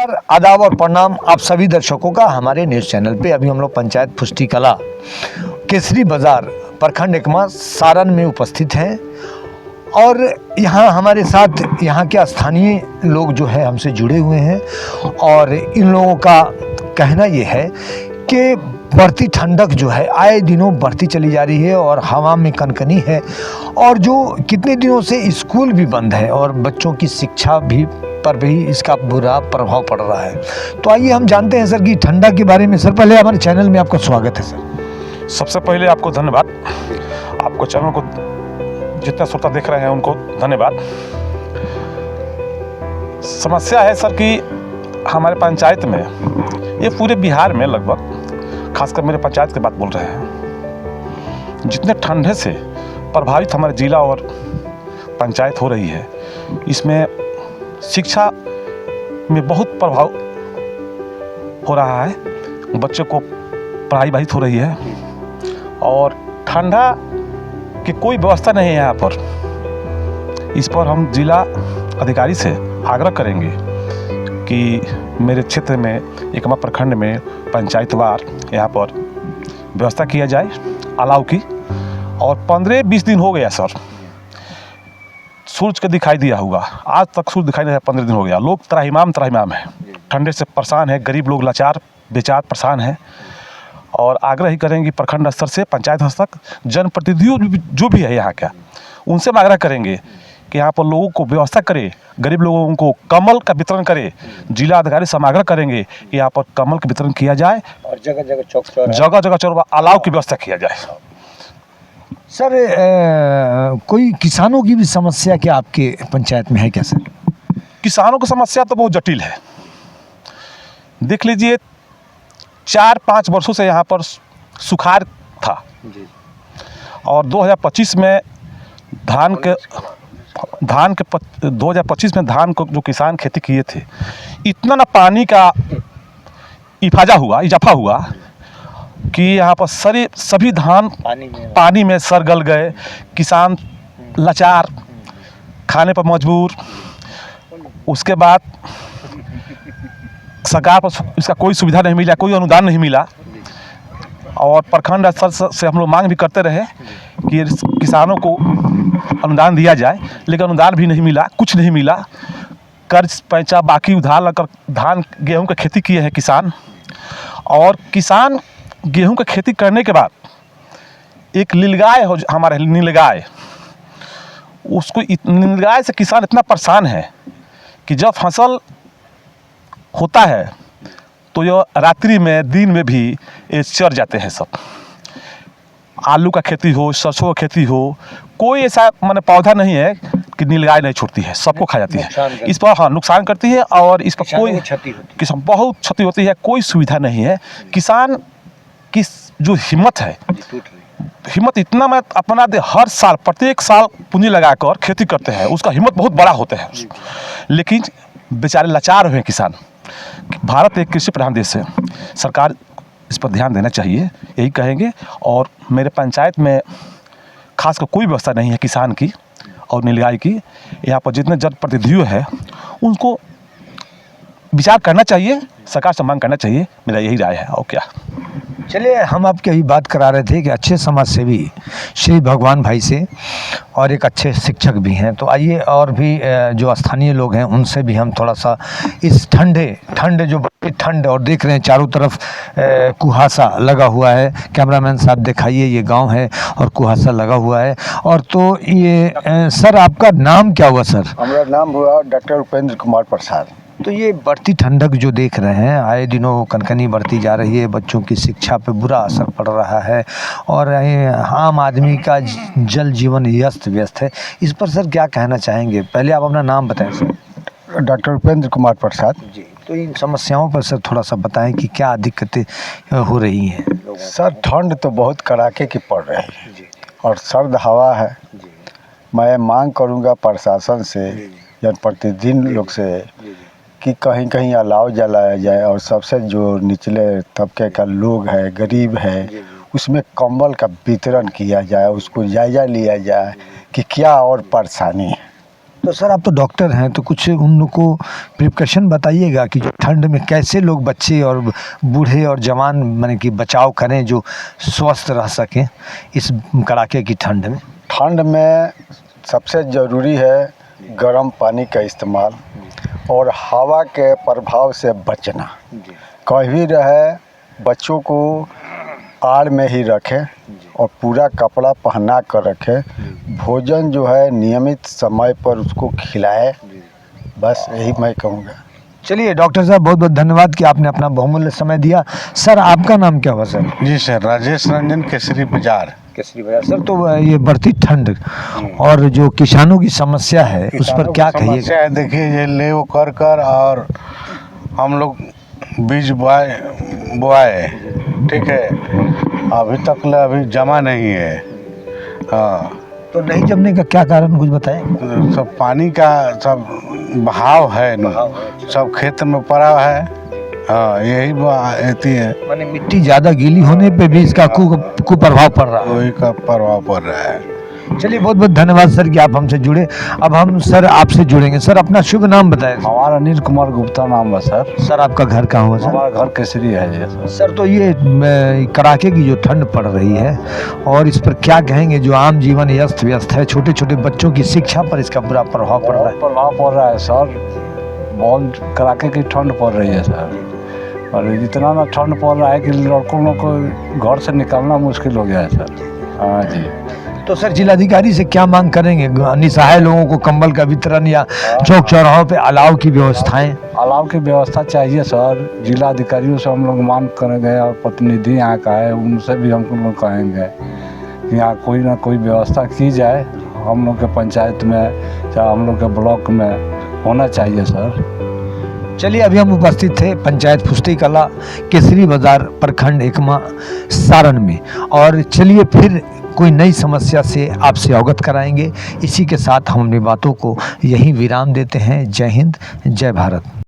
नमस्कार, आदाब और प्रणाम आप सभी दर्शकों का हमारे न्यूज़ चैनल पे। अभी हम लोग पंचायत पुष्टि कला केसरी बाज़ार प्रखंड एकमा सारण में उपस्थित हैं और यहाँ हमारे साथ यहाँ के स्थानीय लोग जो है हमसे जुड़े हुए हैं और इन लोगों का कहना ये है कि बढ़ती ठंडक जो है आए दिनों बढ़ती चली जा रही है और हवा में कनकनी है और जो कितने दिनों से स्कूल भी बंद है और बच्चों की शिक्षा भी पर भी इसका बुरा प्रभाव पड़ रहा है। तो आइए हम जानते हैं सर कि ठंडा के बारे में। सर पहले हमारे चैनल में आपका स्वागत है सर। सबसे पहले आपको धन्यवाद, आपको चैनल को जितने श्रोता देख रहे हैं उनको धन्यवाद। समस्या है सर कि हमारे पंचायत में, ये पूरे बिहार में लगभग, खासकर मेरे पंचायत की बात बोल रहे हैं, जितने ठंडे से प्रभावित हमारे जिला और पंचायत हो रही है, इसमें शिक्षा में बहुत प्रभाव हो रहा है। बच्चों को पढ़ाई बाधित हो रही है और ठंडा की कोई व्यवस्था नहीं है यहाँ पर। इस पर हम जिला अधिकारी से आग्रह करेंगे कि मेरे क्षेत्र में एकमा प्रखंड में पंचायतवार यहाँ पर व्यवस्था किया जाए अलाव की। और 15-20 दिन हो गया सर, सूरज का दिखाई दिया होगा, आज तक सूरज दिखाई नहीं दिया। 15 दिन हो गया, लोग त्राहिमाम है, ठंडे से परेशान है, गरीब लोग लाचार बेचार परेशान है। और आग्रह ही करेंगे प्रखंड स्तर से पंचायत स्तर तक जनप्रतिनिधि जो भी है यहाँ का, उनसे हम आग्रह करेंगे कि यहाँ पर लोगों को व्यवस्था करे, गरीब लोगों को कम्बल का वितरण करे। जिला अधिकारी से हम आग्रह करेंगे कि यहाँ पर कम्बल का वितरण किया जाए और जगह जगह चौराहा अलाव की व्यवस्था किया जाए। सर कोई किसानों की भी समस्या क्या आपके पंचायत में है क्या सर? किसानों की समस्या तो बहुत जटिल है। देख लीजिए, 4-5 वर्षों से यहाँ पर सुखाड़ था जी। और 2025 में धान के 2025 में धान को जो किसान खेती किए थे, इतना ना पानी का इजाफा हुआ कि यहाँ पर सभी धान पानी में सड़ गल गए। किसान लाचार, खाने पर मजबूर। उसके बाद सरकार पर इसका कोई सुविधा नहीं मिला, कोई अनुदान नहीं मिला। और प्रखंड स्तर से हम लोग मांग भी करते रहे कि किसानों को अनुदान दिया जाए, लेकिन अनुदान भी नहीं मिला, कुछ नहीं मिला। कर्ज पैसा बाकी उधार लगकर धान गेहूं की खेती किए हैं किसान। और किसान गेहूं की खेती करने के बाद एक नीलगाय हो, हमारे नीलगाय, उसको नीलगाय से किसान इतना परेशान है कि जब फसल होता है तो ये रात्रि में दिन में भी ये चर जाते हैं सब। आलू का खेती हो, सरसों का खेती हो, कोई ऐसा माने पौधा नहीं है कि नीलगाय नहीं छूटती है, सबको खा जाती है। इस पर हाँ नुकसान करती है और इस पर कोई किसान बहुत क्षति होती है, कोई सुविधा नहीं है। किसान की जो हिम्मत है, हिम्मत इतना मैं अपना दे, हर साल प्रत्येक साल पूंजी लगाकर खेती करते हैं, उसका हिम्मत बहुत बड़ा होता है। लेकिन बेचारे लाचार हुए किसान। भारत एक कृषि प्रधान देश है, सरकार इस पर ध्यान देना चाहिए, यही कहेंगे। और मेरे पंचायत में खासकर कोई व्यवस्था नहीं है किसान की और नीलगाय की। यहाँ पर जितने जनप्रतिनिधि हैं उनको विचार करना चाहिए, सरकार से मांग करना चाहिए, मेरा यही राय है। और क्या, चलिए हम आपकी अभी बात करा रहे थे कि अच्छे समाज सेवी श्री भगवान भाई से और एक अच्छे शिक्षक भी हैं। तो आइए और भी जो स्थानीय लोग हैं उनसे भी हम थोड़ा सा इस ठंड जो बड़ी ठंड, और देख रहे हैं चारों तरफ कुहासा लगा हुआ है। कैमरामैन साहब दिखाइए, ये गांव है और कुहासा लगा हुआ है। और तो ये सर आपका नाम क्या हुआ सर? हमारा नाम हुआ डॉक्टर उपेंद्र कुमार प्रसाद। तो ये बढ़ती ठंडक जो देख रहे हैं, आए दिनों कनकनी बढ़ती जा रही है, बच्चों की शिक्षा पे बुरा असर पड़ रहा है और आम आदमी का जल जीवन अस्त व्यस्त है। इस पर सर क्या कहना चाहेंगे? पहले आप अपना नाम बताएं सर। डॉक्टर उपेंद्र कुमार प्रसाद जी। तो इन समस्याओं पर सर थोड़ा सा बताएं कि क्या दिक्कतें हो रही हैं? सर ठंड तो बहुत कड़ाके की पड़ रही है जी, और सर्द हवा है जी। मैं मांग करूंगा प्रशासन से, जनप्रतिनिधि लोग से कि कहीं कहीं अलाव जलाया जाए और सबसे जो निचले तबके का लोग है, गरीब है, उसमें कंबल का वितरण किया जाए, उसको जायज़ा लिया जाए कि क्या और परेशानी है। तो सर आप तो डॉक्टर हैं, तो कुछ उन लोग को प्रिकॉशन बताइएगा कि जो ठंड में कैसे लोग बच्चे और बूढ़े और जवान माने कि बचाव करें जो स्वस्थ रह सकें इस कड़ाके की ठंड में। ठंड में सबसे ज़रूरी है गर्म पानी का इस्तेमाल और हवा के प्रभाव से बचना। कहीं भी रहे बच्चों को आड़ में ही रखें और पूरा कपड़ा पहना कर रखें। भोजन जो है नियमित समय पर उसको खिलाएं। बस यही मैं कहूँगा। चलिए डॉक्टर साहब बहुत बहुत धन्यवाद कि आपने अपना बहुमूल्य समय दिया। सर आपका नाम क्या हुआ सर? जी सर, राजेश रंजन, केसरी बाजार। केसरी बाजार। सर तो ये बढ़ती ठंड और जो किसानों की समस्या है उस पर क्या कहिएगा? समस्या है, देखिए ये ले वो कर और हम लोग बीज बोआए, ठीक है, अभी तक अभी जमा नहीं है। हाँ, तो नहीं जमने का क्या कारण कुछ बताएं? सब पानी का सब बहाव है ना, सब खेत में पड़ा है। हाँ, यही बात है, माने मिट्टी ज़्यादा गीली होने पे भी इसका कुप्रभाव पड़ रहा है। वही का प्रभाव पड़ रहा है। चलिए बहुत बहुत धन्यवाद सर कि आप हमसे जुड़े। अब हम सर आपसे जुड़ेंगे। सर अपना शुभ नाम बताएं। हमारा अनिल कुमार गुप्ता नाम है सर। सर आपका घर कहाँ हुआ सर? हमारा घर केसरी है ये सर। सर तो ये कड़ाके की जो ठंड पड़ रही है और इस पर क्या कहेंगे? जो आम जीवन अस्त व्यस्त है, छोटे छोटे बच्चों की शिक्षा पर इसका बुरा प्रभाव पड़ रहा है। प्रभाव पड़ रहा है सर, बहुत कड़ाके की ठंड पड़ रही है सर। और इतना ना ठंड पड़ रहा है कि लड़कों लोग को घर से निकलना मुश्किल हो गया है सर। हाँ जी। तो सर जिलाधिकारी से क्या मांग करेंगे? निसहाय लोगों को कंबल का वितरण या चौक चौराहों पे अलाव की व्यवस्थाएं? अलाव की व्यवस्था चाहिए सर। जिलाधिकारियों से हम लोग मांग करेंगे और प्रतिनिधि यहाँ का है उनसे भी हम लोग कहेंगे कि यहाँ कोई ना कोई व्यवस्था की जाए। हम लोग के पंचायत में चाहे हम लोग के ब्लॉक में होना चाहिए सर। चलिए अभी हम उपस्थित थे पंचायत फुस्ती कला केसरी बाजार प्रखंड एकमा सारण में, और चलिए फिर कोई नई समस्या से आपसे अवगत कराएंगे। इसी के साथ हम अपनी बातों को यहीं विराम देते हैं। जय हिंद, जय भारत।